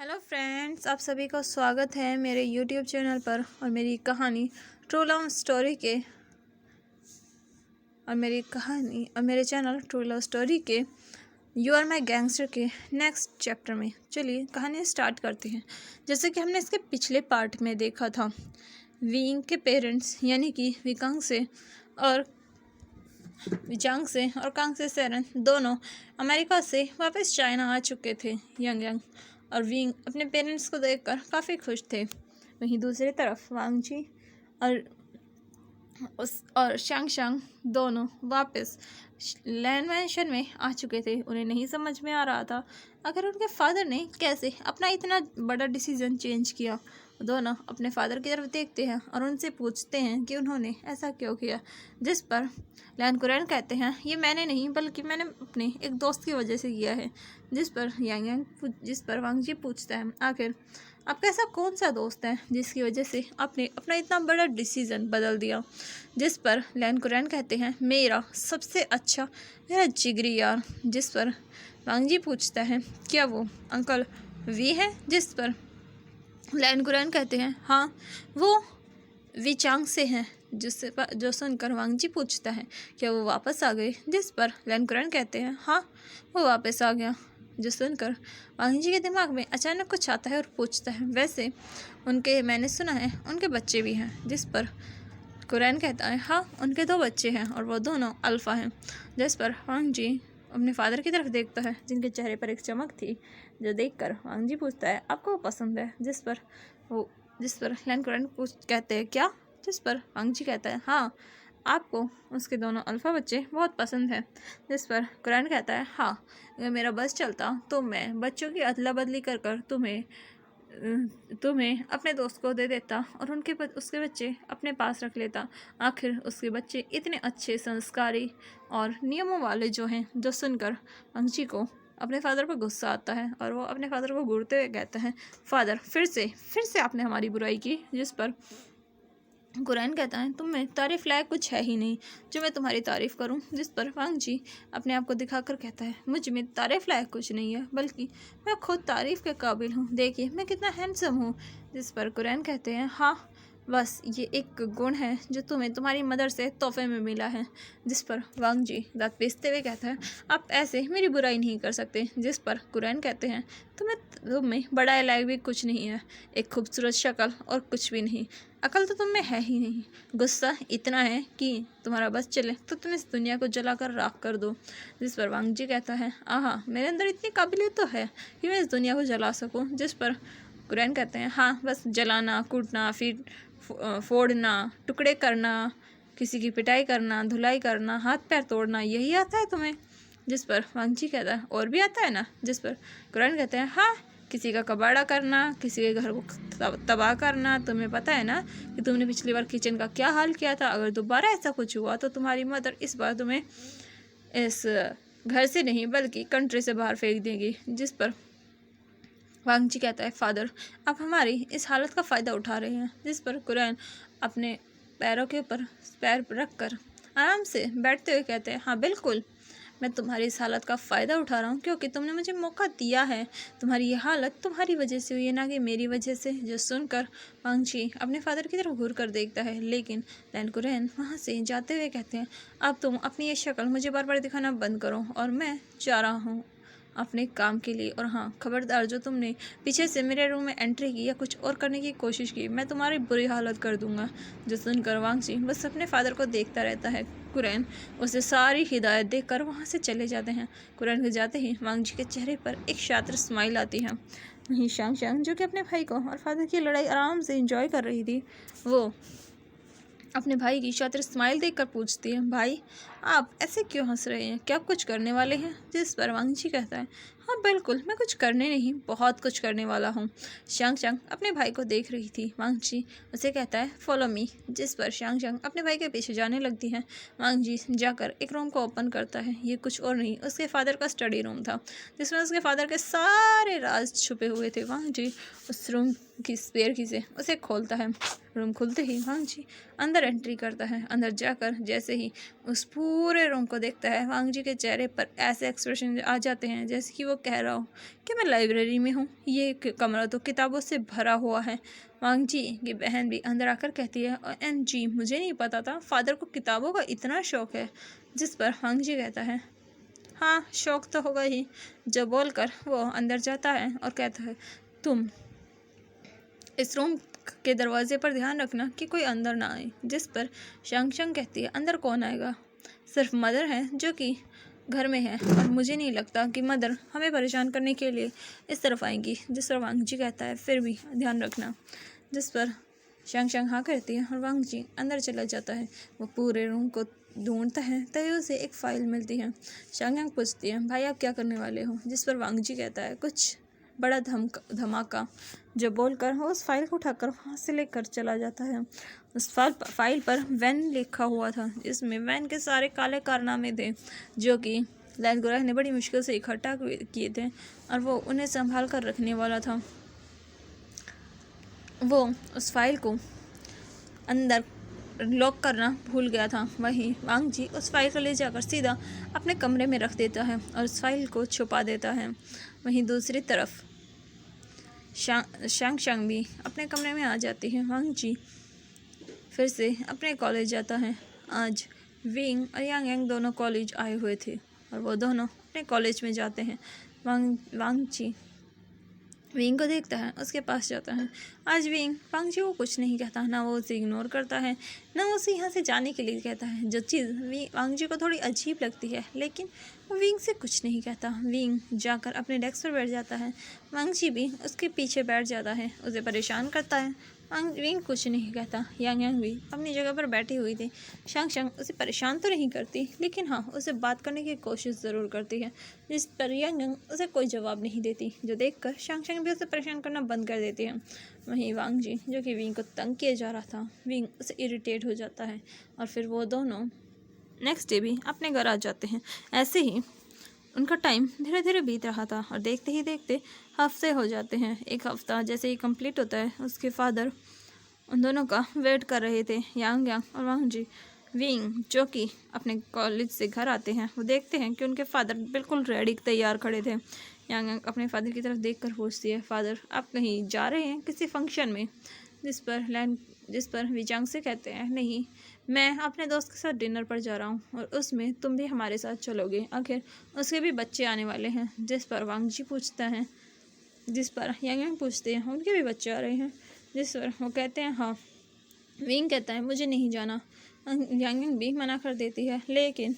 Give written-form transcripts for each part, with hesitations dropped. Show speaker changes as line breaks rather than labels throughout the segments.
Hello friends, आप सभी का स्वागत है मेरे यूट्यूब चैनल पर और मेरी कहानी ट्रू लव स्टोरी के मेरे चैनल ट्रू लव स्टोरी के यू आर माई गैंगस्टर के नेक्स्ट चैप्टर में। चलिए कहानी स्टार्ट करते हैं। जैसे कि हमने इसके पिछले पार्ट में देखा था, विंग के पेरेंट्स यानी कि विकांग से और कांग से सेरन दोनों अमेरिका से वापस चाइना आ चुके थे। यंग और विंग अपने पेरेंट्स को देखकर काफ़ी खुश थे। वहीं दूसरी तरफ वांगजी और शांग दोनों वापस लैंड मैंशन में आ चुके थे। उन्हें नहीं समझ में आ रहा था अगर उनके फादर ने कैसे अपना इतना बड़ा डिसीजन चेंज किया। दोनों अपने फादर की तरफ देखते हैं और उनसे पूछते हैं कि उन्होंने ऐसा क्यों किया, जिस पर लैन कुरैन कहते हैं ये मैंने नहीं बल्कि मैंने अपने एक दोस्त की वजह से किया है। जिस पर वांगजी पूछता है आखिर आपका ऐसा कौन सा दोस्त है जिसकी वजह से आपने अपना इतना बड़ा डिसीज़न बदल दिया। जिस पर लैन कुरैन कहते हैं मेरा सबसे अच्छा, मेरा जिगरी यार। जिस पर वांगजी पूछता है क्या वो अंकल वी है। जिस पर लैन कुरैन कहते हैं हाँ वो विचांग से हैं। जो सुनकर वांगजी पूछता है क्या वो वापस आ गए। जिस पर लैन कुरैन कहते हैं हाँ वो वापस आ गया। जो सुनकर वांगजी के दिमाग में अचानक कुछ आता है और पूछता है वैसे मैंने सुना है उनके बच्चे भी हैं। जिस पर कुरैन कहता है हाँ उनके 2 बच्चे हैं और वो दोनों अल्फ़ा हैं। जिस पर वांगजी अपने फादर की तरफ देखता है जिनके चेहरे पर एक चमक थी, जो देखकर वांगजी पूछता है आपको वो पसंद है। जिस पर लैन कुरैन कहते हैं क्या। जिस पर वांगजी कहता है हाँ आपको उसके दोनों अल्फ़ा बच्चे बहुत पसंद हैं। जिस पर कुरैन कहता है हाँ अगर मेरा बस चलता तो मैं बच्चों की अदला बदली कर कर तुम्हें अपने दोस्त को दे देता और उसके बच्चे अपने पास रख लेता। आखिर उसके बच्चे इतने अच्छे, संस्कारी और नियमों वाले जो हैं। जो सुनकर वांगजी को अपने फादर पर गुस्सा आता है और वो अपने फादर को घूरते हुए कहता है फादर फिर से आपने हमारी बुराई की। जिस पर कुरैन कहता है तुम में तारीफ़ लायक कुछ है ही नहीं जो मैं तुम्हारी तारीफ़ करूं। जिस पर वांगजी अपने आप को दिखाकर कहता है मुझ में तारीफ़ लायक कुछ नहीं है बल्कि मैं खुद तारीफ़ के काबिल हूं, देखिए मैं कितना हैंडसम हूं। जिस पर कुरैन कहते हैं हाँ बस ये एक गुण है जो तुम्हें तुम्हारी मदर से तोहफे में मिला है। जिस पर वांगजी दांत पीसते हुए कहता है आप ऐसे मेरी बुराई नहीं कर सकते। जिस पर कुरैन कहते हैं तुम्हें बड़ा लायक भी कुछ नहीं है, एक खूबसूरत शक्ल और कुछ भी नहीं, अकल तो तुम में है ही नहीं, गुस्सा इतना है कि तुम्हारा बस चले तो तुम इस दुनिया को जलाकर राख कर दो। जिस पर वांगजी कहता है आहा मेरे अंदर इतनी काबिलियत तो है कि मैं इस दुनिया को जला सकूं। जिस पर कुरैन कहते हैं हाँ बस जलाना, कूटना, फिर फोड़ना, टुकड़े करना, किसी की पिटाई करना, धुलाई करना, हाथ पैर तोड़ना, यही आता है तुम्हें। जिस पर वांगजी कहता है और भी आता है ना। जिस पर कुरैन कहते हैं हाँ किसी का कबाड़ा करना, किसी के घर को तबाह करना। तुम्हें पता है ना कि तुमने पिछली बार किचन का क्या हाल किया था। अगर दोबारा ऐसा कुछ हुआ तो तुम्हारी मदर इस बार तुम्हें इस घर से नहीं बल्कि कंट्री से बाहर फेंक देगी। जिस पर वांगजी कहता है फादर आप हमारी इस हालत का फ़ायदा उठा रहे हैं। जिस पर कुरैन अपने पैरों के ऊपर पैर रख कर आराम से बैठते हुए कहते हैं हाँ बिल्कुल मैं तुम्हारी इस हालत का फ़ायदा उठा रहा हूँ क्योंकि तुमने मुझे मौका दिया है। तुम्हारी ये हालत तुम्हारी वजह से हुई है ना कि मेरी वजह से। जो सुनकर वांगजी अपने फादर की तरफ घूर कर देखता है, लेकिन लैन कुरैन वहाँ से जाते हुए कहते हैं अब तुम अपनी ये शक्ल मुझे बार बार दिखाना बंद करो और मैं जा रहा हूँ अपने काम के लिए। और हाँ खबरदार जो तुमने पीछे से मेरे रूम में एंट्री की या कुछ और करने की कोशिश की मैं तुम्हारी बुरी हालत कर दूंगा। जो सुनकर वांगजी बस अपने फादर को देखता रहता है। कुरैन उसे सारी हिदायत देकर वहाँ से चले जाते हैं। कुरैन के जाते ही वांगजी के चेहरे पर एक शातिर स्माइल आती है। वहीं शांग जो कि अपने भाई को और फादर की लड़ाई आराम से इंजॉय कर रही थी, वो अपने भाई की शातिर स्माइल देखकर पूछती है भाई आप ऐसे क्यों हंस रहे हैं, क्या आप कुछ करने वाले हैं। जिस पर वांगजी कहता है हाँ बिल्कुल मैं कुछ करने नहीं बहुत कुछ करने वाला हूँ। शांग अपने भाई को देख रही थी। वांगजी उसे कहता है फॉलो मी। जिस पर शांग अपने भाई के पीछे जाने लगती है। वांगजी जाकर एक रूम को ओपन करता है। ये कुछ और नहीं उसके फादर का स्टडी रूम था जिसमें उसके फादर के सारे राज छुपे हुए थे। वांगजी उस रूम की स्पेयर की से उसे खोलता है। रूम खुलते ही वांग जी अंदर एंट्री करता है। अंदर जाकर जैसे ही उस पूरे रूम को देखता है, वांग जी के चेहरे पर ऐसे एक्सप्रेशन आ जाते हैं जैसे कि वो कह रहा हो कि मैं लाइब्रेरी में हूँ, ये कमरा तो किताबों से भरा हुआ है। वांग जी की बहन भी अंदर आकर कहती है, एन जी मुझे नहीं पता था फादर को किताबों का इतना शौक है। जिस पर वांग जी कहता है, हाँ शौक तो होगा ही। जो बोलकर वो अंदर जाता है और कहता है, तुम इस रूम के दरवाजे पर ध्यान रखना कि कोई अंदर ना आए। जिस पर शंग शंग कहती है, अंदर कौन आएगा, सिर्फ मदर है जो कि घर में है और मुझे नहीं लगता कि मदर हमें परेशान करने के लिए इस तरफ आएंगी। जिस पर वांग जी कहता है, फिर भी ध्यान रखना। जिस पर शंग शंग हाँ करती है और वांग जी अंदर चला जाता है। वो पूरे रूम को ढूंढता है तभी उसे एक फ़ाइल मिलती है। शंग शंग पूछती है, भाई आप क्या करने वाले हो। जिस पर वांग जी कहता है, कुछ बड़ा धमाका। जो बोलकर वो उस फाइल को उठाकर वहाँ से लेकर चला जाता है। उस फाइल पर वैन लिखा हुआ था, जिसमें वैन के सारे काले कारनामे थे जो कि लैन गुराह ने बड़ी मुश्किल से इकट्ठा किए थे और वो उन्हें संभाल कर रखने वाला था। वो उस फाइल को अंदर लॉक करना भूल गया था। वहीं वांग जी उस फाइल को ले जाकर सीधा अपने कमरे में रख देता है और उस फाइल को छुपा देता है। वहीं दूसरी तरफ शांग शांग भी अपने कमरे में आ जाती है। वांग जी फिर से अपने कॉलेज जाता है। आज विंग और यांग यांग दोनों कॉलेज आए हुए थे और वो दोनों अपने कॉलेज में जाते हैं। वांग जी विंग को देखता है, उसके पास जाता है। आज विंग वांग जी को कुछ नहीं कहता, ना वो उसे इग्नोर करता है, ना वो उसे यहाँ से जाने के लिए कहता है। जो चीज़ वांग जी को थोड़ी अजीब लगती है, लेकिन वो विंग से कुछ नहीं कहता। विंग जाकर अपने डेस्क पर बैठ जाता है। वांग जी भी उसके पीछे बैठ जाता है, उसे परेशान करता है। विंग कुछ नहीं कहता। यांग यांग भी अपनी जगह पर बैठी हुई थी। शांग शांग उसे परेशान तो नहीं करती, लेकिन हाँ उसे बात करने की कोशिश ज़रूर करती है। जिस पर यांग यांग उसे कोई जवाब नहीं देती, जो देखकर शांग शांग भी उसे परेशान करना बंद कर देती है। वहीं वांग जी जो कि विंग को तंग किया जा रहा था, विंग उसे इरिटेट हो जाता है और फिर वो दोनों नेक्स्ट डे भी अपने घर आ जाते हैं। ऐसे ही उनका टाइम धीरे धीरे बीत रहा था और देखते ही देखते हफ्ते हो जाते हैं। एक हफ्ता जैसे ही कंप्लीट होता है, उसके फादर उन दोनों का वेट कर रहे थे। यांग यांग और वांग जी विंग जो कि अपने कॉलेज से घर आते हैं, वो देखते हैं कि उनके फादर बिल्कुल रेडी तैयार खड़े थे। यांग यांग अपने फादर की तरफ देखकर पूछती है, फादर आप कहीं जा रहे हैं किसी फंक्शन में। जिस पर विचांग से कहते हैं, नहीं मैं अपने दोस्त के साथ डिनर पर जा रहा हूँ और उसमें तुम भी हमारे साथ चलोगे, आखिर उसके भी बच्चे आने वाले हैं। जिस पर वांग जी पूछता है, जिस पर यांग यांग पूछते हैं उनके भी बच्चे आ रहे हैं। जिस पर वो कहते हैं हाँ। विंग कहता है मुझे नहीं जाना। यांग यांग भी मना कर देती है, लेकिन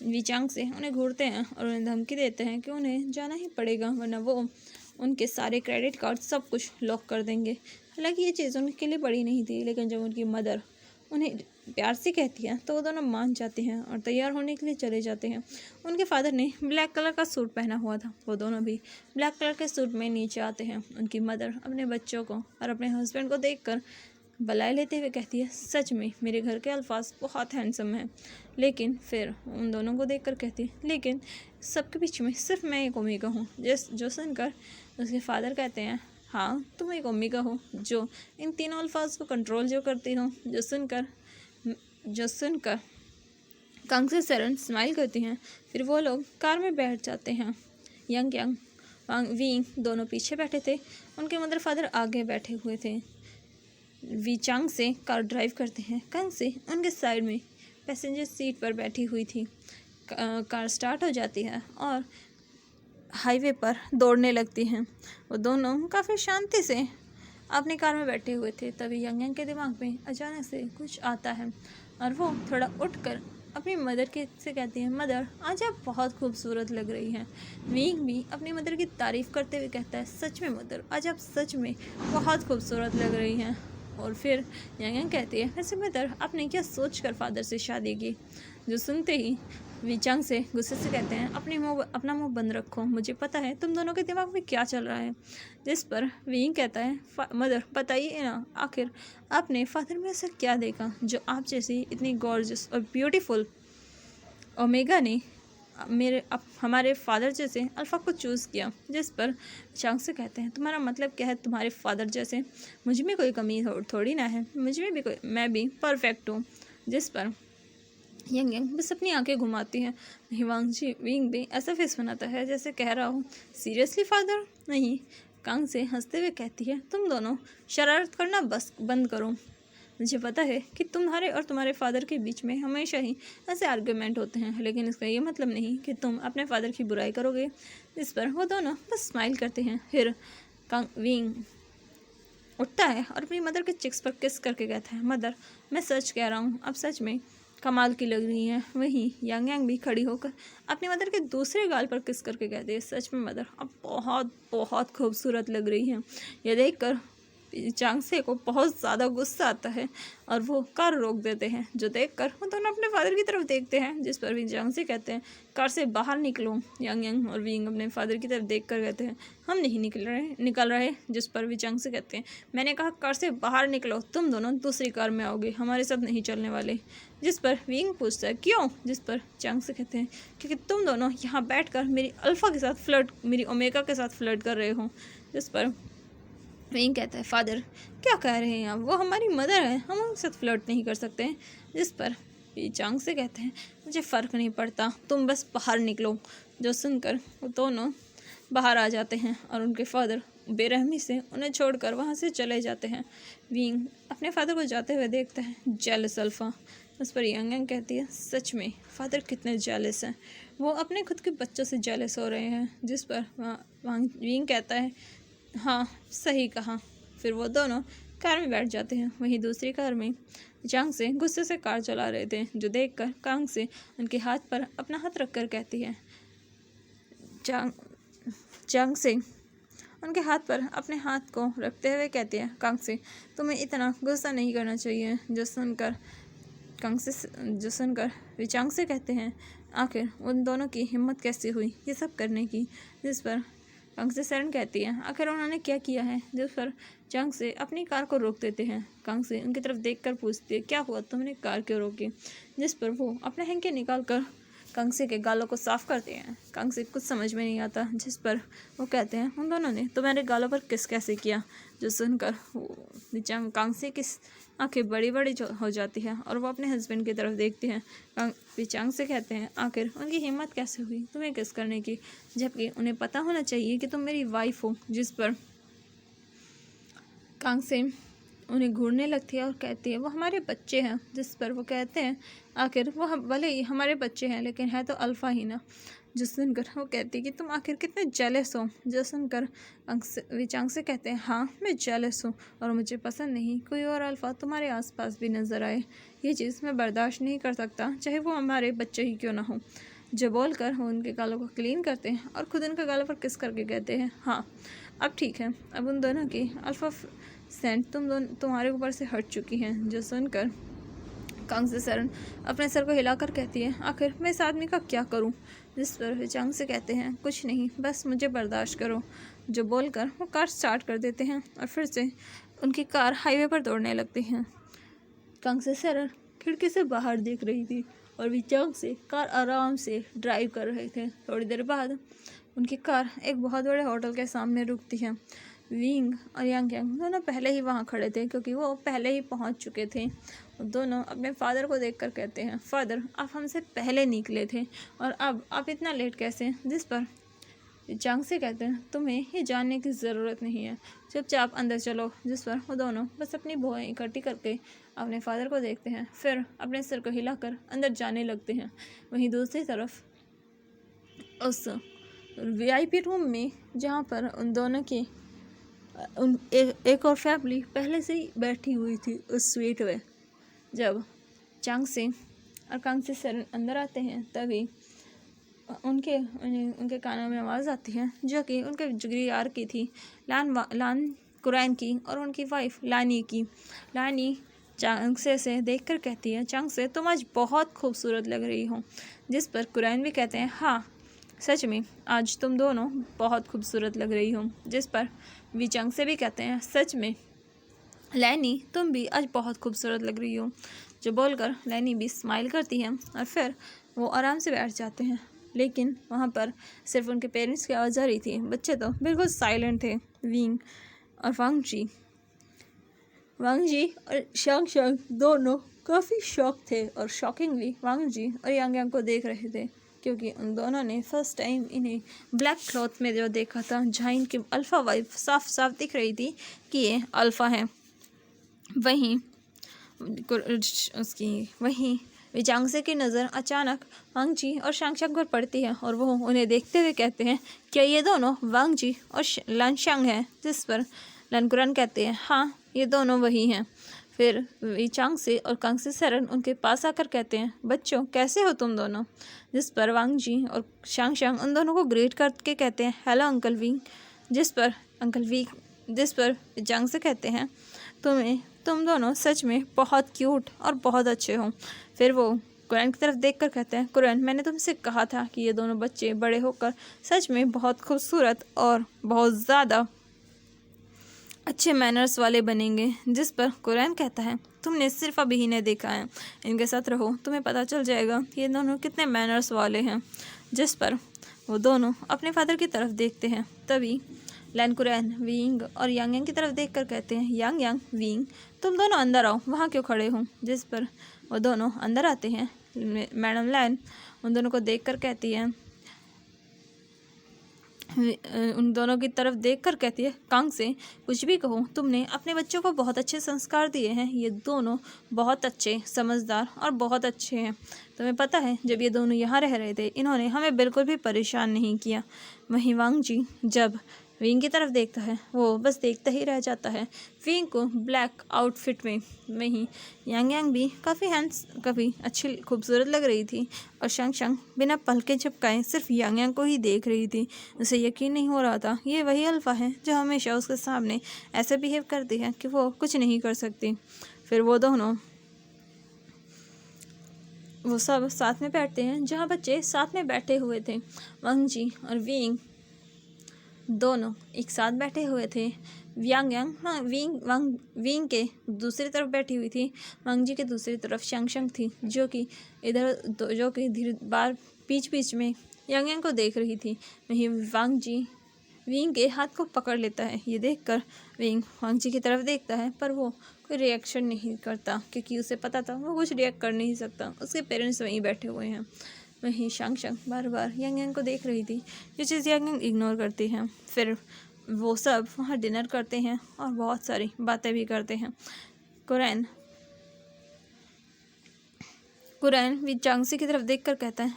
विचांग से उन्हें घूरते हैं और उन्हें धमकी देते हैं कि उन्हें जाना ही पड़ेगा, वरना वो उनके सारे क्रेडिट कार्ड सब कुछ लॉक कर देंगे। हालांकि ये चीज़ उनके लिए बड़ी नहीं थी, लेकिन जब उनकी मदर उन्हें प्यार से कहती है तो वो दोनों मान जाते हैं और तैयार होने के लिए चले जाते हैं। उनके फादर ने ब्लैक कलर का सूट पहना हुआ था, वो दोनों भी ब्लैक कलर के सूट में नीचे आते हैं। उनकी मदर अपने बच्चों को और अपने हस्बैंड को देखकर बलाए लेते हुए कहती है, सच में मेरे घर के अल्फाज बहुत हैंडसम हैं। लेकिन फिर उन दोनों को देखकर कहती है, लेकिन सबके बीच में सिर्फ मैं एक ओमेगा हूँ। जो सुनकर उसके फादर कहते हैं, हाँ तुम एक ओमेगा हो जो इन तीनों अल्फाज को कंट्रोल जो करती हो। जो सुनकर कंग से सरन स्माइल करती हैं। फिर वो लोग कार में बैठ जाते हैं। यांग यांग विंग दोनों पीछे बैठे थे, उनके मदर फादर आगे बैठे हुए थे। वी चांग से कार ड्राइव करते हैं। कंग से उनके साइड में पैसेंजर सीट पर बैठी हुई थी। कार स्टार्ट हो जाती है और हाईवे पर दौड़ने लगती हैं। वो दोनों काफ़ी शांति से अपनी कार में बैठे हुए थे। तभी यांग यांग के दिमाग में अचानक से कुछ आता है और वो थोड़ा उठकर अपनी मदर के से कहती है, मदर आज आप बहुत खूबसूरत लग रही हैं। विंग भी अपनी मदर की तारीफ़ करते हुए कहता है, सच में मदर आज आप सच में बहुत खूबसूरत लग रही हैं। और फिर यांग यांग कहती है, वैसे मदर आपने क्या सोच कर फादर से शादी की। जो सुनते ही विचांग से गुस्से से कहते हैं, अपना मुंह बंद रखो, मुझे पता है तुम दोनों के दिमाग में क्या चल रहा है। जिस पर विंग कहता है, मदर बताइए ना, आखिर आपने फादर में ऐसा क्या देखा जो आप जैसी इतनी गॉर्जियस और ब्यूटीफुल ओमेगा ने हमारे फादर जैसे अल्फ़ा को चूज़ किया। जिस पर चांग से कहते हैं तुम्हारा मतलब क्या है तुम्हारे फादर जैसे? मुझ में कोई कमी थोड़ी ना है, मुझ में भी कोई, मैं भी परफेक्ट हूँ। जिस पर यंग यंग बस अपनी आंखें घुमाती है। हिवांशी विंग भी ऐसा फेस बनाता है जैसे कह रहा हो सीरियसली फादर? नहीं। कांग से हंसते हुए कहती है तुम दोनों शरारत करना बस बंद करो। मुझे पता है कि तुम्हारे और तुम्हारे फादर के बीच में हमेशा ही ऐसे आर्ग्यूमेंट होते हैं, लेकिन इसका ये मतलब नहीं कि तुम अपने फादर की बुराई करोगे। इस पर वो दोनों बस स्माइल करते हैं। फिर कांग विंग उठता है और अपनी मदर के चिक्स पर किस करके कहता है मदर मैं सच कह रहा हूँ, अब सच में कमाल की लग रही है। वहीं यांग यांग भी खड़ी होकर अपनी मदर के दूसरे गाल पर किस करके कहती है सच में मदर अब बहुत बहुत खूबसूरत लग रही है। यह देखकर चांगसे को बहुत ज़्यादा गुस्सा आता है और वो कार रोक देते हैं, जो देखकर वो दोनों अपने फादर की तरफ देखते हैं। जिस पर भी चांगसे कहते हैं कार से बाहर निकलो। यांग यांग और विंग अपने फादर की तरफ देखकर कहते हैं हम नहीं निकल रहे। जिस पर भी चांगसे कहते हैं मैंने कहा कार से बाहर निकलो, तुम दोनों दूसरी कार में आओगे, हमारे साथ नहीं चलने वाले। जिस पर विंग पूछता है क्यों? जिस पर चांगसे कहते हैं क्योंकि तुम दोनों यहाँ बैठकर मेरी अल्फ़ा के साथ फ्लर्ट, मेरी ओमेगा के साथ फ्लर्ट कर रहे हो। जिस पर विंग कहता है फादर क्या कह रहे हैं आप, वो हमारी मदर है, हम उनके साथ फ्लर्ट नहीं कर सकते। जिस पर चांग से कहते हैं मुझे फ़र्क नहीं पड़ता, तुम बस बाहर निकलो। जो सुनकर वो दोनों बाहर आ जाते हैं और उनके फादर बेरहमी से उन्हें छोड़कर वहाँ से चले जाते हैं। विंग अपने फादर को जाते हुए देखता है जेलस अल्फ़ा। उस पर यांग यांग कहती है सच में फादर कितने जेलस हैं, वो अपने खुद के बच्चों से जेलस हो रहे हैं। जिस पर विंग कहता है हाँ सही कहा। फिर वो दोनों कार में बैठ जाते हैं। वहीं दूसरी कार में चांग से गुस्से से कार चला रहे थे, जो देखकर कांग से उनके हाथ पर अपना हाथ रखकर कहती है चांग से उनके हाथ पर अपने हाथ को रखते हुए कहती है कांग से तुम्हें इतना गुस्सा नहीं करना चाहिए। जो सुनकर वे चांग से कहते हैं आखिर उन दोनों की हिम्मत कैसे हुई ये सब करने की। जिस पर कांग से सरन कहती है आखिर उन्होंने क्या किया है। जिस पर चांग से अपनी कार को रोक देते हैं। कांग से उनकी तरफ देखकर पूछती है क्या हुआ, तुमने कार क्यों रोकी? जिस पर वो अपने हैंके निकाल कर कांग से के गालों को साफ करते हैं। कांग से कुछ समझ में नहीं आता। जिस पर वो कहते हैं उन दोनों ने तुम्हारे गालों पर किस कैसे किया। जो सुनकर कांग से की आंखें बड़ी बड़ी हो जाती है और वो अपने हस्बैंड की तरफ देखती हैं। चांग से कहते हैं आखिर उनकी हिम्मत कैसे हुई तुम्हें किस करने की, जबकि उन्हें पता होना चाहिए कि तुम मेरी वाइफ हो। जिस पर कांग से उन्हें घूरने लगती है और कहती है वो हमारे बच्चे हैं। जिस पर वो कहते हैं आखिर वो भले ही हमारे बच्चे हैं लेकिन है तो अल्फ़ा ही ना। जो सुनकर वो कहती है कि तुम आखिर कितने जेलस हो। जो सुनकर चांग से कहते हैं हाँ मैं जेलस हूँ और मुझे पसंद नहीं कोई और अल्फ़ा तुम्हारे आसपास भी नज़र आए। ये चीज़ मैं बर्दाश्त नहीं कर सकता, चाहे वो हमारे बच्चे ही क्यों ना हो। जो बोलकर वो उनके गालों को क्लीन करते हैं और खुद उनके गालों पर किस करके कहते हैं हाँ अब ठीक है, अब उन दोनों की अल्फ़ा सेंट तुम्हारे ऊपर से हट चुकी हैं। जो सुनकर कांग से सरन अपने सर को हिलाकर कहती है आखिर मैं इस आदमी का क्या करूं। जिस पर चांग से कहते हैं कुछ नहीं, बस मुझे बर्दाश्त करो। जो बोलकर वो कार स्टार्ट कर देते हैं और फिर से उनकी कार हाईवे पर दौड़ने लगती है। कांग से सरन खिड़की से बाहर देख रही थी और वे चांग से कार आराम से ड्राइव कर रहे थे। थोड़ी देर बाद उनकी कार एक बहुत बड़े होटल के सामने रुकती है। विंग और यांग यांग दोनों पहले ही वहाँ खड़े थे क्योंकि वो पहले ही पहुँच चुके थे। दोनों अपने फादर को देखकर कहते हैं फादर आप हमसे पहले निकले थे और अब आप इतना लेट कैसे। जिस पर चांग से कहते हैं तुम्हें ये जानने की ज़रूरत नहीं है, चुपचाप अंदर चलो। जिस पर वो दोनों बस अपनी भुआएं इकट्ठी करके अपने फादर को देखते हैं, फिर अपने सिर को हिलाकर अंदर जाने लगते हैं। वहीं दूसरी तरफ उस VIP रूम में जहाँ पर उन दोनों की एक और फैमिली पहले से ही बैठी हुई थी उस स्वीट में, जब चांग से और कांग से सरन अंदर आते हैं तभी उनके कानों में आवाज़ आती है जो कि उनके जिगरी यार की थी, लान कुरैन की और उनकी वाइफ लानी की। लानी चांग से देखकर कहती है चांग से तुम आज बहुत खूबसूरत लग रही हो। जिस पर कुरैन भी कहते हैं हाँ सच में आज तुम दोनों बहुत खूबसूरत लग रही हो। जिस पर वी चांग से भी कहते हैं सच में लैनी तुम भी आज बहुत खूबसूरत लग रही हो। जो बोलकर लैनी भी स्माइल करती है और फिर वो आराम से बैठ जाते हैं। लेकिन वहाँ पर सिर्फ उनके पेरेंट्स की आवाज़ आ रही थी। बच्चे तो बिल्कुल साइलेंट थे। विंग और वांग जी और शांग शांग दोनों काफ़ी शॉक थे और शॉकिंगली वांग जी और यांग यांग को देख रहे थे, क्योंकि उन दोनों ने फर्स्ट टाइम इन्हें ब्लैक क्लॉथ में जो देखा था, जहाँ इनकी अल्फ़ा वाइफ साफ साफ दिख रही थी कि ये अल्फ़ा है। वहीं विजांगसे की नज़र अचानक वांग जी और शांग पर पड़ती है और वो उन्हें देखते हुए कहते हैं, क्या ये दोनों वांग जी और लानशांग हैं? जिस पर लनकुरन कहते हैं, हाँ ये दोनों वही हैं। फिर विचांग से और कांगसे सरन उनके पास आकर कहते हैं, बच्चों कैसे हो तुम दोनों? जिस पर वांग जी और शांग उन दोनों को ग्रेट करके कहते हैं, हेलो अंकल विंग। जिस पर विचांग से कहते हैं, तुम दोनों सच में बहुत क्यूट और बहुत अच्छे हो। फिर वो कुरैन की तरफ देखकर कहते हैं, कुरैन मैंने तुमसे कहा था कि ये दोनों बच्चे बड़े होकर सच में बहुत खूबसूरत और बहुत ज़्यादा अच्छे मैनर्स वाले बनेंगे। जिस पर कुरैन कहता है, तुमने सिर्फ अभी इन्हें देखा है, इनके साथ रहो तुम्हें पता चल जाएगा कि ये दोनों कितने मैनर्स वाले हैं। जिस पर वो दोनों अपने फादर की तरफ देखते हैं। तभी लैन कुरैन विंग और यांग यांग की तरफ देखकर कहते हैं, यांग यांग विंग तुम दोनों अंदर आओ, वहाँ क्यों खड़े हो? जिस पर वो दोनों अंदर आते हैं। मैडम लैन उन दोनों को देखकर कहती है, उन दोनों की तरफ देखकर कहती है, कांग से कुछ भी कहो, तुमने अपने बच्चों को बहुत अच्छे संस्कार दिए हैं। ये दोनों बहुत अच्छे, समझदार और बहुत अच्छे हैं। तुम्हें पता है, जब ये दोनों यहाँ रह रहे थे, इन्होंने हमें बिल्कुल भी परेशान नहीं किया। वहीं वांग जी जब विंग की तरफ देखता है, वो बस देखता ही रह जाता है। विंग को ब्लैक आउटफिट में वहीं यांग यांग भी काफ़ी अच्छी खूबसूरत लग रही थी और शांग बिना पलके झपकाए सिर्फ यांग यांग को ही देख रही थी। उसे यकीन नहीं हो रहा था ये वही अल्फ़ा है जो हमेशा उसके सामने ऐसे बिहेव करती है कि वो कुछ नहीं कर सकती। फिर वो सब साथ में बैठते हैं जहाँ बच्चे साथ में बैठे हुए थे। वांग जी और विंग दोनों एक साथ बैठे हुए थे। विंग के दूसरी तरफ बैठी हुई थी। वांग जी के दूसरी तरफ शांग थी, जो कि धीरे बार बीच में यांग यांग को देख रही थी। वहीं वांग जी विंग के हाथ को पकड़ लेता है। ये देखकर विंग वांग जी की तरफ देखता है, पर वो कोई रिएक्शन नहीं करता, क्योंकि उसे पता था वो कुछ रिएक्ट कर नहीं सकता। उसके पेरेंट्स वहीं बैठे हुए हैं। वहीं शांग बार बार यांग यांग को देख रही थी, ये चीज़ यांग यांग इग्नोर करती है। फिर वो सब वहाँ डिनर करते हैं और बहुत सारी बातें भी करते हैं। कुरैन विचांगसे की तरफ देखकर कहता है,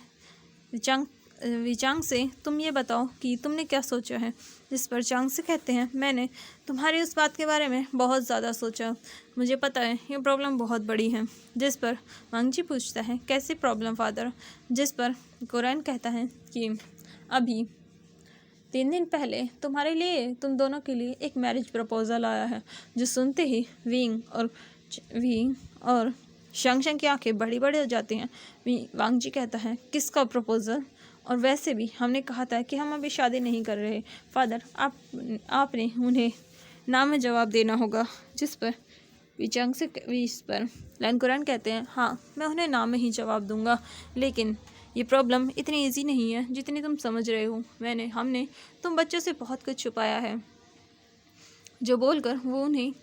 विचांग से तुम ये बताओ कि तुमने क्या सोचा है? जिस पर चांग से कहते हैं, मैंने तुम्हारी उस बात के बारे में बहुत ज़्यादा सोचा। मुझे पता है ये प्रॉब्लम बहुत बड़ी है। जिस पर वांग जी पूछता है, कैसी प्रॉब्लम फादर? जिस पर कुरैन कहता है कि अभी 3 दिन पहले तुम दोनों के लिए एक मैरिज प्रपोज़ल आया है। जो सुनते ही विंग और शांग की आंखें बड़ी बड़ी हो जाती हैं। वांग जी कहता है, किसका प्रपोज़ल? और वैसे भी हमने कहा था कि हम अभी शादी नहीं कर रहे फादर, आपने उन्हें ना में जवाब देना होगा। जिस पर लैन कुरैन कहते हैं, हाँ मैं उन्हें ना में ही जवाब दूंगा, लेकिन ये प्रॉब्लम इतनी इजी नहीं है जितनी तुम समझ रहे हो। हमने तुम बच्चों से बहुत कुछ छुपाया है। जो बोलकर वो उन्हें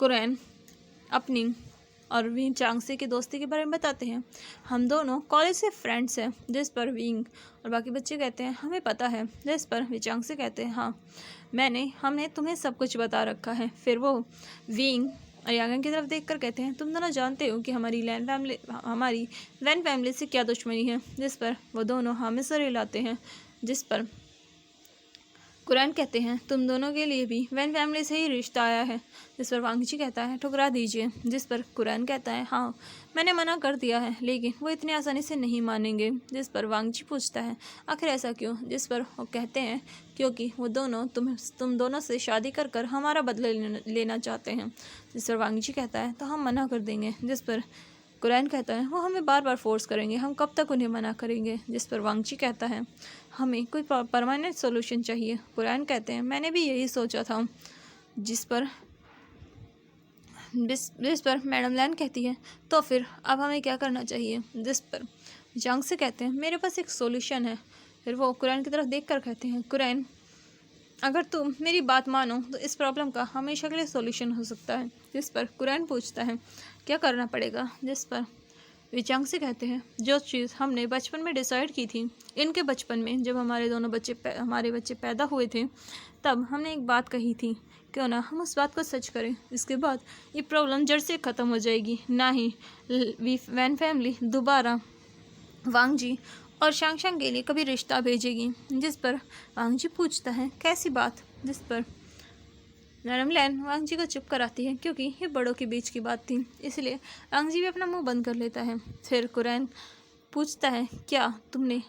कुरैन अपनी और विंग चांगसे की दोस्ती के बारे में बताते हैं। हम दोनों कॉलेज से फ्रेंड्स हैं। जिस पर विंग और बाकी बच्चे कहते हैं, हमें पता है। जिस पर विचांगसे कहते हैं, हाँ हमने तुम्हें सब कुछ बता रखा है। फिर वो विंग और यांग की तरफ देखकर कहते हैं, तुम दोनों जानते हो कि हमारी वैन फैमिली से क्या दुश्मनी है? जिस पर वो दोनों हमें सर हिलाते हैं। जिस पर कुरैन कहते हैं, तुम दोनों के लिए भी वैन फैमिली से ही रिश्ता आया है। जिस पर वांग जी कहता है, ठुकरा दीजिए। जिस पर कुरैन कहता है, हाँ मैंने मना कर दिया है, लेकिन वो इतनी आसानी से नहीं मानेंगे। जिस पर वांग जी पूछता है, आखिर ऐसा क्यों? जिस पर वो कहते हैं, क्योंकि वो दोनों तुम दोनों से शादी कर कर हमारा बदला लेना चाहते हैं। जिस पर वांग जी कहता है, तो हम मना कर देंगे। जिस पर कुरैन कहता है, वो हमें बार बार फोर्स करेंगे, हम कब तक उन्हें मना करेंगे? जिस पर वांग जी कहता है, हमें कोई परमानेंट सोल्यूशन चाहिए। कुरैन कहते हैं, मैंने भी यही सोचा था। जिस पर मैडम लैन कहती है, तो फिर अब हमें क्या करना चाहिए? जिस पर जंग से कहते हैं मेरे पास एक सॉल्यूशन है। फिर वो कुरैन की तरफ देखकर कहते हैं कुरैन, अगर तुम मेरी बात मानो तो इस प्रॉब्लम का हमेशा के लिए सॉल्यूशन हो सकता है। जिस पर कुरैन पूछता है क्या करना पड़ेगा। जिस पर विचांग से कहते हैं जो चीज़ हमने बचपन में डिसाइड की थी, इनके बचपन में जब हमारे बच्चे पैदा हुए थे, तब हमने एक बात कही थी, क्यों ना हम उस बात को सच करें। इसके बाद ये प्रॉब्लम जड़ से ख़त्म हो जाएगी, ना ही वैन फैमिली दोबारा वांग जी और शांग के लिए कभी रिश्ता भेजेगी। जिस पर वांग जी पूछता है कैसी बात। जिस पर मैडम लैन वांग जी को चुप कराती है क्योंकि ये बड़ों के बीच की बात थी, इसलिए वांग जी भी अपना मुंह बंद कर लेता है। फिर कुरैन पूछता है क्या तुमने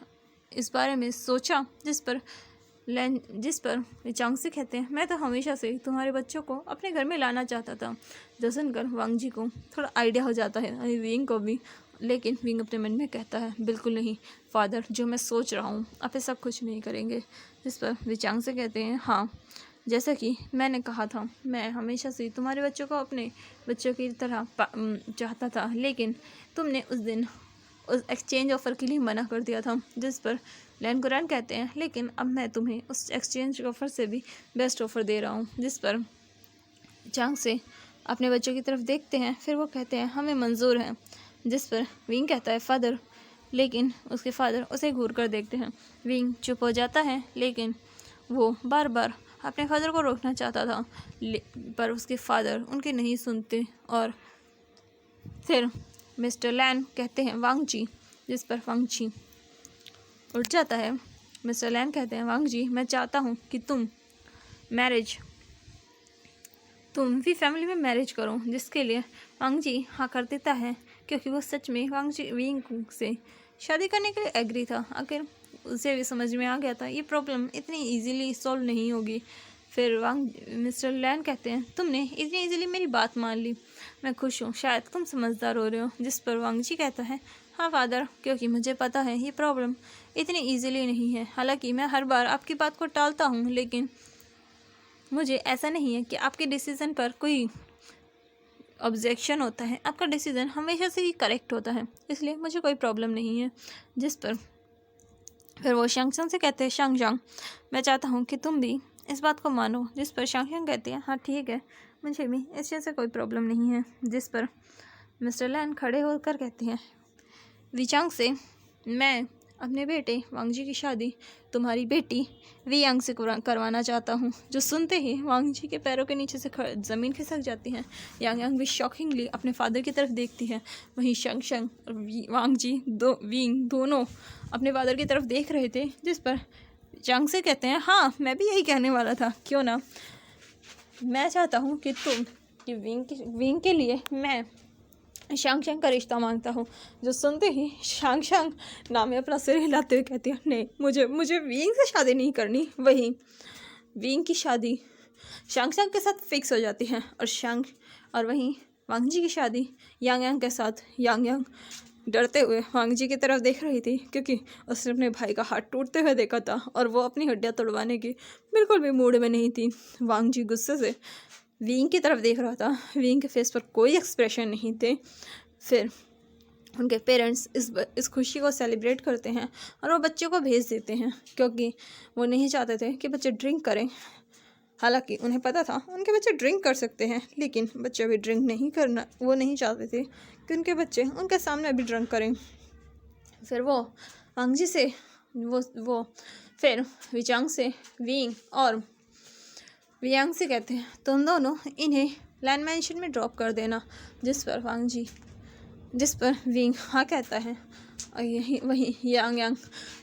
इस बारे में सोचा। जिस पर विचांग से कहते हैं मैं तो हमेशा से तुम्हारे बच्चों को अपने घर में लाना चाहता था। जो सुनकर वांग जी को थोड़ा आइडिया हो जाता है, और विंग को भी। लेकिन विंग अपने मन में कहता है बिल्कुल नहीं फादर, जो मैं सोच रहा हूँ आप ऐसा कुछ नहीं करेंगे। जिस पर विचांग से कहते हैं हाँ, जैसा कि मैंने कहा था, मैं हमेशा से तुम्हारे बच्चों को अपने बच्चों की तरह चाहता था, लेकिन तुमने उस दिन उस एक्सचेंज ऑफ़र के लिए मना कर दिया था। जिस पर लैन कुरैन कहते हैं लेकिन अब मैं तुम्हें उस एक्सचेंज ऑफ़र से भी बेस्ट ऑफ़र दे रहा हूँ। जिस पर चांग से अपने बच्चों की तरफ देखते हैं, फिर वो कहते हैं हमें मंजूर है। जिस पर विंग कहता है फादर, लेकिन उसके फादर उसे घूर कर देखते हैं। विंग चुप हो जाता है, लेकिन वो बार बार अपने फादर को रोकना चाहता था, पर उसके फादर उनके नहीं सुनते। और फिर मिस्टर लैन कहते हैं वांग जी। जिस पर वांग जी उठ जाता है। मिस्टर लैन कहते हैं वांग जी मैं चाहता हूँ कि तुम भी फैमिली में मैरिज करो। जिसके लिए वांग जी हाँ कर देता है, क्योंकि वो सच में वांग जी विंग से शादी करने के लिए एग्री था। आखिर उसे भी समझ में आ गया था ये प्रॉब्लम इतनी इजीली सॉल्व नहीं होगी। फिर मिस्टर लैन कहते हैं तुमने इतनी इजीली मेरी बात मान ली, मैं खुश हूँ, शायद तुम समझदार हो रहे हो। जिस पर वांग जी कहता है हाँ फादर, क्योंकि मुझे पता है ये प्रॉब्लम इतनी इजीली नहीं है। हालांकि मैं हर बार आपकी बात को टालता हूँ, लेकिन मुझे ऐसा नहीं है कि आपके डिसीज़न पर कोई ऑब्जेक्शन होता है। आपका डिसीज़न हमेशा से ही करेक्ट होता है, इसलिए मुझे कोई प्रॉब्लम नहीं है। जिस पर फिर वो शांगशंग से कहते हैं शांगशंग मैं चाहता हूँ कि तुम भी इस बात को मानो। जिस पर शांगशंग कहते हैं हाँ ठीक है, मुझे भी इस चीज़ से कोई प्रॉब्लम नहीं है। जिस पर मिस्टर लैन खड़े होकर कहते हैं विचांग से मैं अपने बेटे वांग जी की शादी तुम्हारी बेटी वियांग से करवाना चाहता हूँ। जो सुनते ही वांग जी के पैरों के नीचे से ज़मीन खिसक जाती है। यांग भी शॉकिंगली अपने फादर की तरफ देखती है। वहीं शांगशंग और वांग जी विंग दोनों अपने फादर की तरफ देख रहे थे। जिस पर चांग से कहते हैं हाँ मैं भी यही कहने वाला था, क्यों ना मैं चाहता हूँ कि विंग के लिए मैं शांगशंग का रिश्ता मांगता हूँ। जो सुनते ही शांगशंग नाम में अपना सिर हिलाते हुए कहती है नहीं, मुझे विंग से शादी नहीं करनी। वहीं विंग की शादी शांगशंग के साथ फिक्स हो जाती है, और वहीं वांग जी की शादी यांग के साथ। यांग डरते हुए वांग जी की तरफ देख रही थी, क्योंकि उसने अपने भाई का हाथ टूटते हुए देखा था और वो अपनी हड्डियाँ तोड़वाने की बिल्कुल भी मूड में नहीं थी। वांग जी गुस्से से विंग की तरफ देख रहा था। विंग के फेस पर कोई एक्सप्रेशन नहीं थे। फिर उनके पेरेंट्स इस खुशी को सेलिब्रेट करते हैं और वो बच्चे को भेज देते हैं, क्योंकि वो नहीं चाहते थे कि बच्चे ड्रिंक करें। हालांकि उन्हें पता था उनके बच्चे ड्रिंक कर सकते हैं, लेकिन बच्चे भी ड्रिंक नहीं करना वो नहीं चाहते थे कि उनके बच्चे उनके सामने भी ड्रिंक करें। फिर वो वांग जी से वो फिर विचांग से विंग और वियांग से कहते हैं तुम दोनों इन्हें लैंड मैंशन में ड्रॉप कर देना। जिस पर विंग हाँ कहता है, और वही यांग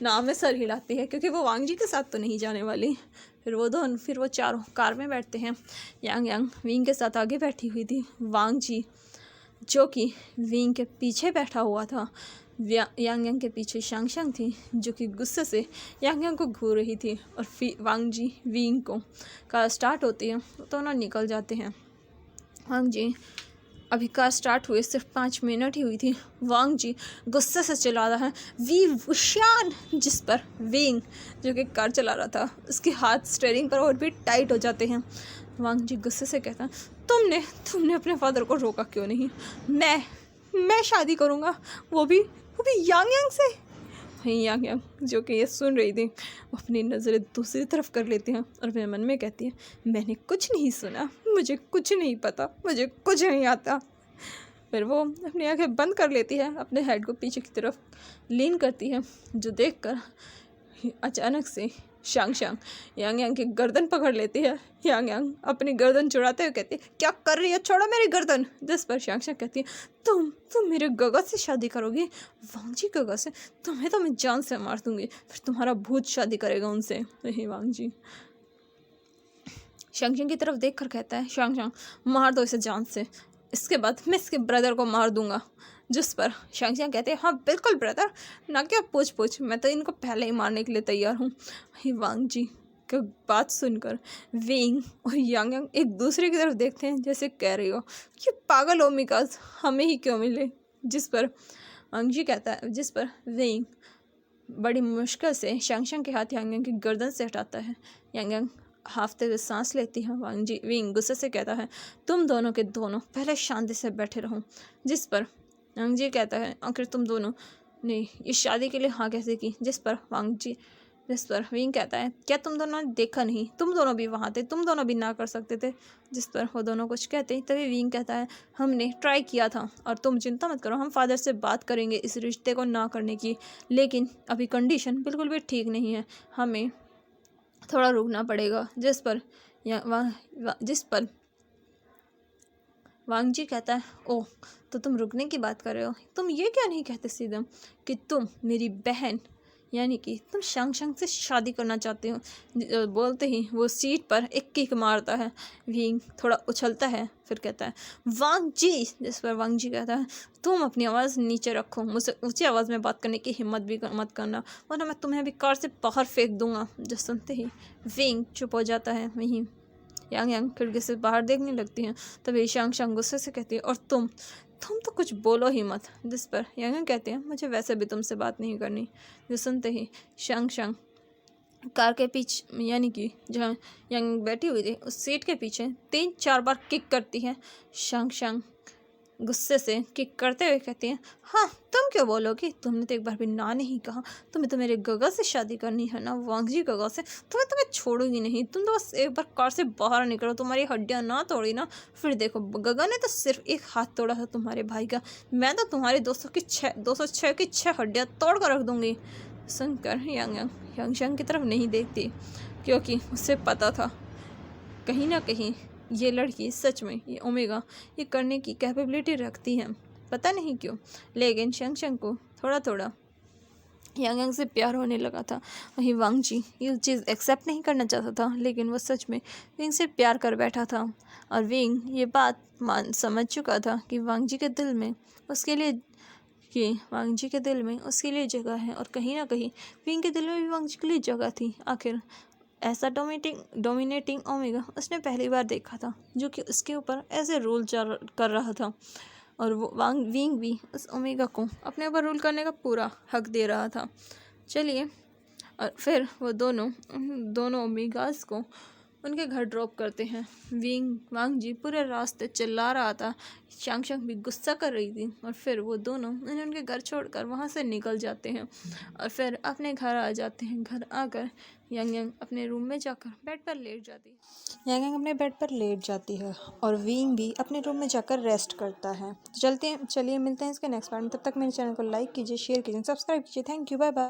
नाम में सर हिलाती है, क्योंकि वो वांग जी के साथ तो नहीं जाने वाली। फिर वो चारों कार में बैठते हैं। यांग विंग के साथ आगे बैठी हुई थी। वांग जी जो कि विंग के पीछे बैठा हुआ था। यांग के पीछे शांगशंग थी, जो कि गुस्से से यांग को घूर रही थी। और वांग जी विंग को कार स्टार्ट होती है तो दोनों निकल जाते हैं। वांग जी अभी कार स्टार्ट हुए सिर्फ 5 मिनट ही हुई थी। वांग जी गुस्से से चला रहा है वी वुशान। जिस पर विंग जो कि कार चला रहा था उसके हाथ स्टीयरिंग पर और भी टाइट हो जाते हैं। वांग जी गुस्से से कहता है तुमने अपने फादर को रोका क्यों नहीं। मैं शादी करूँगा, वो भी वो भी यांग यांग से। वहीं यांग यांग जो कि ये सुन रही थी वो अपनी नज़रें दूसरी तरफ कर लेती हैं और अपने मन में कहती है मैंने कुछ नहीं सुना, मुझे कुछ नहीं पता, मुझे कुछ नहीं आता। फिर वो अपनी आंखें बंद कर लेती है, अपने हेड को पीछे की तरफ लीन करती है, जो देखकर अचानक से शांग शांग यांग यांग की गर्दन पकड़ लेती है। यांग यांग अपनी गर्दन चुराते हुए कहती है क्या कर रही है, छोड़ो मेरी गर्दन। जिस पर शांग शांग कहती है तुम मेरे गगा से शादी करोगी, वांग जी गगा से, तुम्हें तो मैं जान से मार दूंगी, फिर तुम्हारा भूत शादी करेगा उनसे। नहीं वांग जी शांग शांग की तरफ देख कर कहता है शांग शांग मार दो इसे जान से, इसके बाद मैं इसके ब्रदर को मार दूंगा। जिस पर शांग शांग कहते हैं हाँ बिल्कुल ब्रदर, ना क्या पूछ, मैं तो इनको पहले ही मारने के लिए तैयार हूँ। वांग जी की बात सुनकर विंग और यांग यांग एक दूसरे की तरफ देखते हैं जैसे कह रही हो कि पागल हो मिकाज, हमें ही क्यों मिले। जिस पर वांग जी कहता है, जिस पर विंग बड़ी मुश्किल से शांग शांग के हाथ यांग यांग की गर्दन से हटाता है। यांग यांग हाफते हुए सांस लेती है। वांग जी विंग गुस्से से कहता है तुम दोनों के दोनों पहले शांति से बैठे रहो। जिस पर वांग जी कहता है आखिर तुम दोनों ने इस शादी के लिए हाँ कैसे की। जिस पर विंग कहता है क्या तुम दोनों ने देखा नहीं, तुम दोनों भी वहाँ थे, तुम दोनों भी ना कर सकते थे। जिस पर वो दोनों कुछ कहते हैं तभी विंग कहता है हमने ट्राई किया था और तुम चिंता मत करो, हम फादर से बात करेंगे इस रिश्ते को ना करने की, लेकिन अभी कंडीशन बिल्कुल भी ठीक नहीं है, हमें थोड़ा रुकना पड़ेगा। जिस पर वांग जी कहता है ओह तो तुम रुकने की बात कर रहे हो, तुम ये क्या नहीं कहते सीधम कि तुम मेरी बहन यानी कि तुम शांग शांग से शादी करना चाहते हो। बोलते ही वो सीट पर एक किक मारता है, विंग थोड़ा उछलता है, फिर कहता है वांग जी। जिस पर वांग जी कहता है तुम अपनी आवाज़ नीचे रखो, मुझसे ऊंची आवाज़ में बात करने की हिम्मत भी मत करना वरना मैं तुम्हें अभी कार से बाहर फेंक दूंगा। जो सुनते ही विंग चुप हो जाता है। वहीं यांग यांग खिड़की से बाहर देखने लगती हैं, तभी शांग शांग गुस्से से कहती है और तुम तो कुछ बोलो ही मत। जिस पर यांग कहते हैं मुझे वैसे भी तुमसे बात नहीं करनी। जो सुनते ही शांग शांग कार के पीछे यानी कि जहाँ यांग बैठी हुई थी उस सीट के पीछे 3-4 बार किक करती है। शांग शांग गुस्से से किक करते हुए कहती हैं हाँ तुम क्यों बोलोगी, तुमने तो एक बार भी ना नहीं कहा, तुम्हें तो मेरे गगा से शादी करनी है ना, वांग जी गगा से, तुम्हें छोड़ूंगी नहीं, तुम तो बस एक बार कार से बाहर निकलो, तुम्हारी हड्डियाँ ना तोड़ी ना, फिर देखो गगा ने तो सिर्फ एक हाथ तोड़ा था तुम्हारे भाई का, मैं तो तुम्हारे 206 की 6 हड्डियाँ तोड़ कर रख दूंगी। सुनकर यांग शांग की तरफ नहीं देखती क्योंकि उसे पता था कहीं ना कहीं ये लड़की सच में ये ओमेगा ये करने की कैपेबिलिटी रखती है, पता नहीं क्यों। लेकिन शांग शांग को थोड़ा थोड़ा यांग यांग से प्यार होने लगा था। वहीं वांग जी ये चीज़ एक्सेप्ट नहीं करना चाहता था, लेकिन वो सच में विंग से प्यार कर बैठा था और विंग ये बात समझ चुका था कि वांग जी के दिल में उसके लिए जगह है और कहीं ना कहीं विंग के दिल में भी वांग जी के लिए जगह थी। आखिर ऐसा डोमिनेटिंग ओमेगा उसने पहली बार देखा था जो कि उसके ऊपर ऐसे रूल कर रहा था और वो विंग भी उस ओमेगा को अपने ऊपर रूल करने का पूरा हक दे रहा था। चलिए और फिर वो दोनों ओमेगास को उनके घर ड्रॉप करते हैं। वांग जी पूरे रास्ते चिल्ला रहा था, शांग शांग भी गुस्सा कर रही थी और फिर वो दोनों उनके घर छोड़कर वहाँ से निकल जाते हैं और फिर अपने घर आ जाते हैं। घर आकर यांग अपने रूम में जाकर बेड पर लेट जाती है। यांग अपने बेड पर लेट जाती है और विंग भी अपने रूम में जाकर रेस्ट करता है। चलिए मिलते हैं इसके नेक्स्ट पार्ट में, तब तक मेरे चैनल को लाइक कीजिए, शेयर कीजिए, सब्सक्राइब कीजिए। Thank you, bye bye.